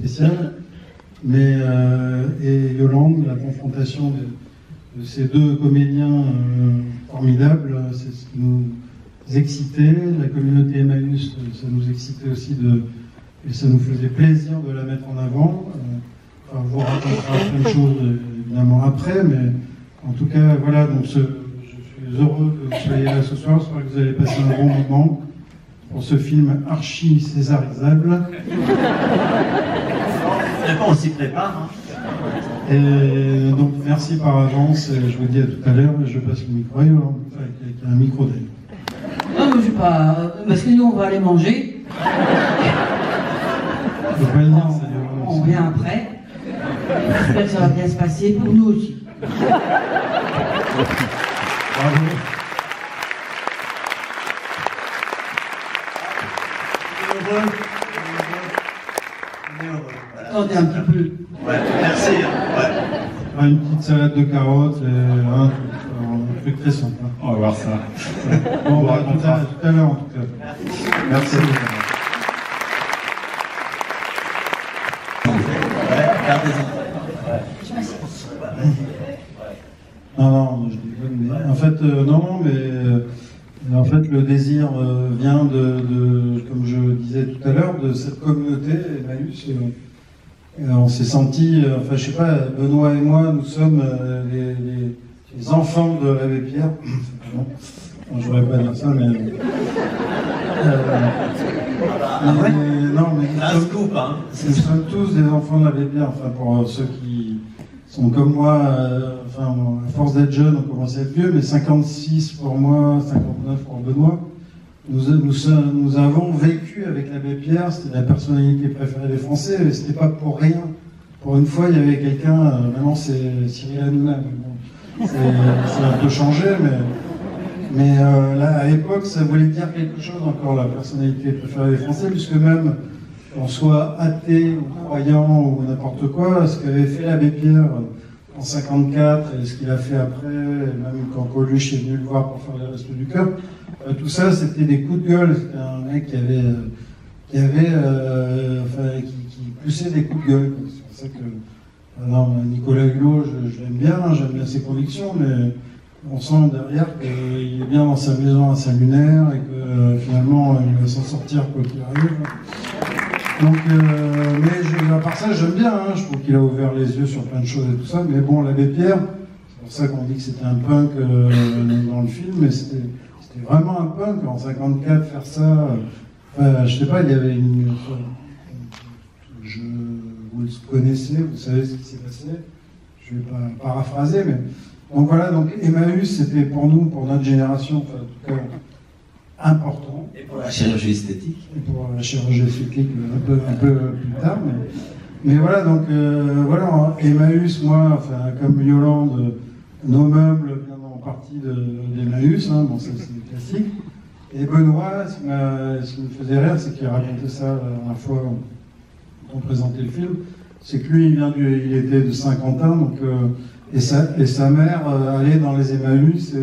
spécial. Mais, et Yolande, la confrontation de ces deux comédiens formidables, c'est ce qui nous excitait. La communauté Emmaüs, ça nous excitait aussi et ça nous faisait plaisir de la mettre en avant. Enfin, on vous racontera plein de choses évidemment après, mais en tout cas, voilà, donc je suis heureux que vous soyez là ce soir. J'espère que vous allez passer un bon moment pour ce film archi-césarisable. On s'y prépare. Hein. Et donc, merci par avance, et je vous dis à tout à l'heure, je passe le micro à Yolande, avec un micro d'ailleurs. Non, mais je sais pas, parce que nous, on va aller manger. Je peux pas le dire, ça, Yolande. On vient après. J'espère que ça va bien se passer pour nous aussi. Bravo. Attendez un petit peu. Ouais, merci. Ouais. Une petite salade de carottes, un truc très simple. Hein. On va voir ça. Bon, bah, tout à l'heure en tout cas. Merci. Non, je déconne, mais en fait, non, mais en fait, le désir vient de, comme je disais tout à l'heure, de cette communauté, Emmaüs. On s'est senti, enfin, je sais pas, Benoît et moi, nous sommes les enfants de l'abbé Pierre. Non, je voudrais pas dire ça, mais. Non, mais nous sommes tous des enfants de l'abbé Pierre. Enfin, pour ceux qui sont comme moi, enfin, à force d'être jeunes, on commence à être vieux, mais 56 pour moi, 59 pour Benoît. Nous avons vécu avec l'abbé Pierre, c'était la personnalité préférée des Français, mais c'était pas pour rien. Pour une fois, il y avait quelqu'un, maintenant c'est Cyril Hanouna, bon, c'est un peu changé, mais là, à l'époque, ça voulait dire quelque chose encore, la personnalité préférée des Français, puisque même qu'on soit athée ou croyant ou n'importe quoi, ce qu'avait fait l'abbé Pierre en 54 et ce qu'il a fait après, et même quand Coluche est venu le voir pour faire les Restos du Cœur, tout ça c'était des coups de gueule. C'était un mec qui poussait des coups de gueule. C'est pour ça que non, Nicolas Hulot, je l'aime bien, j'aime bien ses convictions, mais on sent derrière qu'il est bien dans sa maison à Saint-Lunaire et que finalement il va s'en sortir quoi qu'il arrive. Donc, mais à part ça, j'aime bien, hein, je trouve qu'il a ouvert les yeux sur plein de choses et tout ça, mais bon, l'abbé Pierre, c'est pour ça qu'on dit que c'était un punk dans le film, mais c'était vraiment un punk, en 54, faire ça, je sais pas, il y avait vous le connaissez, vous savez ce qui s'est passé, je vais pas paraphraser, mais... Donc voilà, donc Emmaüs, c'était pour nous, pour notre génération, enfin, en tout cas, important. Et pour la chirurgie esthétique. Et pour la chirurgie esthétique un peu plus tard. Mais voilà, donc voilà, Emmaüs, moi, enfin, comme Yolande, nos meubles viennent en partie d'Emmaüs, hein, bon, ça c'est classique. Et Benoît, ce qui me faisait rire, c'est qu'il racontait ça la dernière fois quand on présentait le film, c'est que lui, il était de Saint-Quentin, donc, et sa mère allait dans les Emmaüs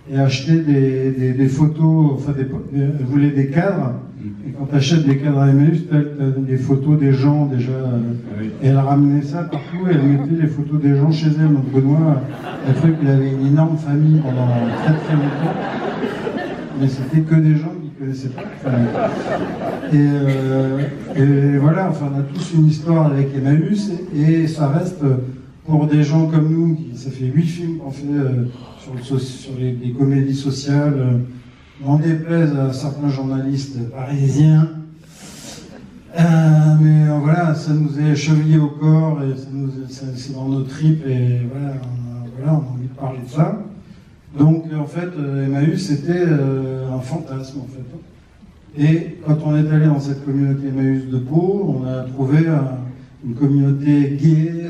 et achetait des photos, enfin, elle voulait des cadres, et quand tu achètes des cadres à Emmaüs, tu as des photos des gens déjà, et elle ramenait ça partout, et elle mettait les photos des gens chez elle. Donc Benoît a cru qu'il avait une énorme famille pendant très très longtemps, mais c'était que des gens qu'il ne connaissait pas. Enfin, et voilà, enfin, on a tous une histoire avec Emmaüs, et ça reste, pour des gens comme nous, ça fait 8 films qu'on fait sur les comédies sociales, n'en déplaise à certains journalistes parisiens, mais voilà, ça nous est chevillé au corps, et c'est dans nos tripes, et voilà, on a envie de parler de ça. Donc en fait, Emmaüs, c'était un fantasme en fait. Et quand on est allé dans cette communauté Emmaüs de Pau, on a trouvé une communauté gay.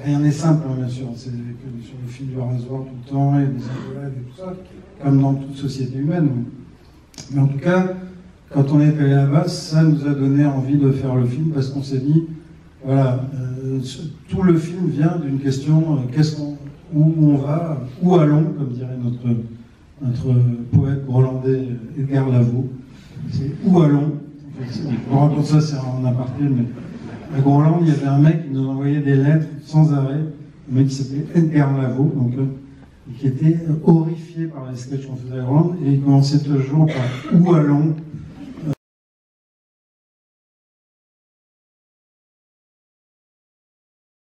Rien n'est simple, hein, bien sûr. C'est que sur le fil du rasoir tout le temps, et des engueulades et tout ça, comme dans toute société humaine. Mais en tout cas, quand on est allé là-bas, ça nous a donné envie de faire le film, parce qu'on s'est dit, voilà, tout le film vient d'une question, où on va, où allons, comme dirait notre poète grolandais Edgar Lavaux. C'est où allons. Je vous raconte ça, c'est en aparté, mais à Groenland, il y avait un mec qui nous envoyait des lettres sans arrêt, un mec qui s'appelait Edgar Lavaux, donc, et qui était horrifié par les sketchs qu'on faisait à Groenland, et il commençait toujours par « ou allons ».